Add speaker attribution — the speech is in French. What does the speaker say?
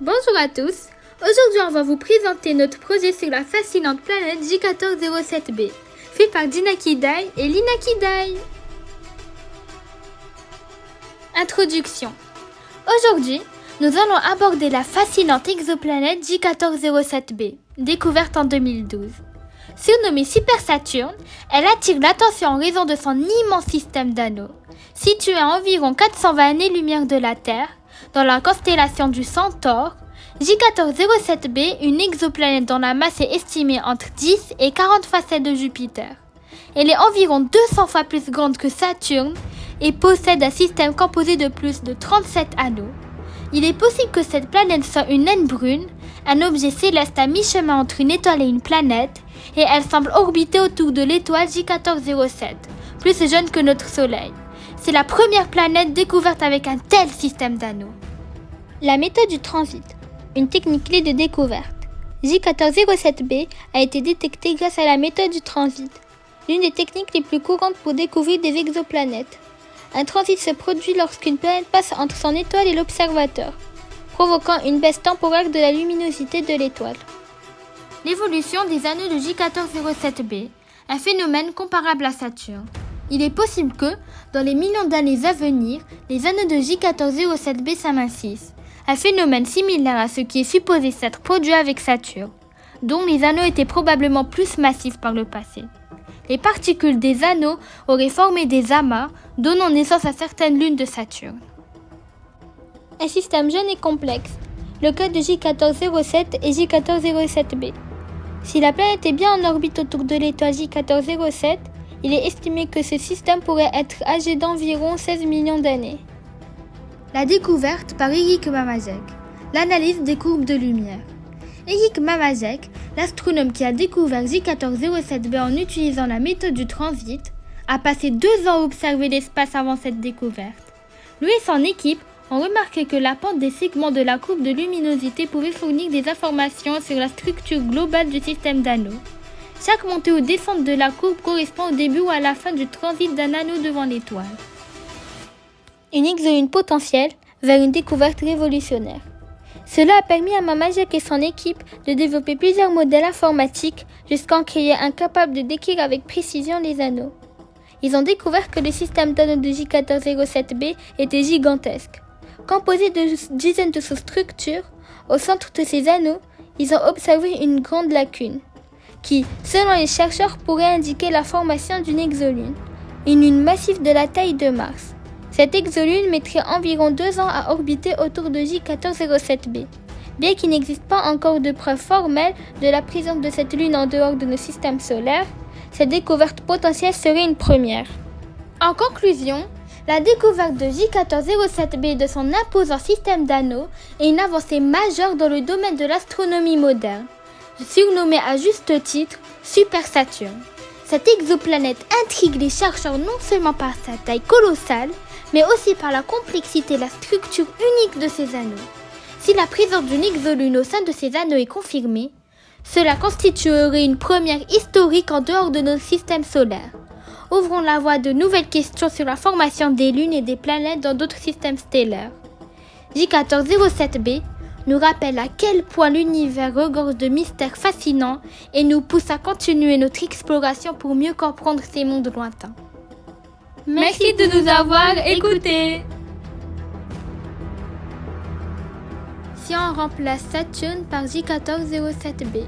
Speaker 1: Bonjour à tous. Aujourd'hui, on va vous présenter notre projet sur la fascinante planète J1407b, fait par Gina Kidai et Lina Kidai. Introduction. Aujourd'hui, nous allons aborder la fascinante exoplanète J1407b, découverte en 2012. Surnommée Super Saturne, elle attire l'attention en raison de son immense système d'anneaux. Située à environ 420 années-lumière de la Terre, dans la constellation du Centaure, J1407b, une exoplanète dont la masse est estimée entre 10 et 40 fois celle de Jupiter. Elle est environ 200 fois plus grande que Saturne et possède un système composé de plus de 37 anneaux. Il est possible que cette planète soit une naine brune, un objet céleste à mi-chemin entre une étoile et une planète, et elle semble orbiter autour de l'étoile J1407, plus jeune que notre Soleil. C'est la première planète découverte avec un tel système d'anneaux. La méthode du transit, une technique clé de découverte. J1407b a été détectée grâce à la méthode du transit, l'une des techniques les plus courantes pour découvrir des exoplanètes. Un transit se produit lorsqu'une planète passe entre son étoile et l'observateur, provoquant une baisse temporaire de la luminosité de l'étoile. L'évolution des anneaux de J1407b, un phénomène comparable à Saturne. Il est possible que, dans les millions d'années à venir, les anneaux de J1407b s'amincissent, un phénomène similaire à ce qui est supposé s'être produit avec Saturne, dont les anneaux étaient probablement plus massifs par le passé. Les particules des anneaux auraient formé des amas, donnant naissance à certaines lunes de Saturne. Un système jeune et complexe, le cas de J1407 et J1407b. Si la planète est bien en orbite autour de l'étoile J1407, il est estimé que ce système pourrait être âgé d'environ 16 millions d'années. La découverte par Erik Mamajek. L'analyse des courbes de lumière. Erik Mamajek, l'astronome qui a découvert J1407b en utilisant la méthode du transit, a passé 2 ans à observer l'espace avant cette découverte. Lui et son équipe ont remarqué que la pente des segments de la courbe de luminosité pouvait fournir des informations sur la structure globale du système d'anneaux. Chaque montée ou descente de la courbe correspond au début ou à la fin du transit d'un anneau devant l'étoile. Une exolune potentielle vers une découverte révolutionnaire. Cela a permis à Mamajek et son équipe de développer plusieurs modèles informatiques jusqu'à en créer un capable de décrire avec précision les anneaux. Ils ont découvert que le système d'anneaux de J1407b était gigantesque. Composé de dizaines de sous-structures, au centre de ces anneaux, ils ont observé une grande lacune, qui, selon les chercheurs, pourrait indiquer la formation d'une exolune, une lune massive de la taille de Mars. Cette exolune mettrait environ 2 ans à orbiter autour de J1407b. Bien qu'il n'existe pas encore de preuves formelles de la présence de cette lune en dehors de nos systèmes solaires, cette découverte potentielle serait une première. En conclusion, la découverte de J1407b et de son imposant système d'anneaux est une avancée majeure dans le domaine de l'astronomie moderne, surnommée à juste titre Super Saturne. Cette exoplanète intrigue les chercheurs non seulement par sa taille colossale, mais aussi par la complexité et la structure unique de ses anneaux. Si la présence d'une exolune au sein de ces anneaux est confirmée, cela constituerait une première historique en dehors de nos systèmes solaires. Ouvrons la voie à de nouvelles questions sur la formation des lunes et des planètes dans d'autres systèmes stellaires. J1407b nous rappelle à quel point l'univers regorge de mystères fascinants et nous pousse à continuer notre exploration pour mieux comprendre ces mondes lointains. Merci de nous avoir écoutés. Si on remplace Saturne par J1407b,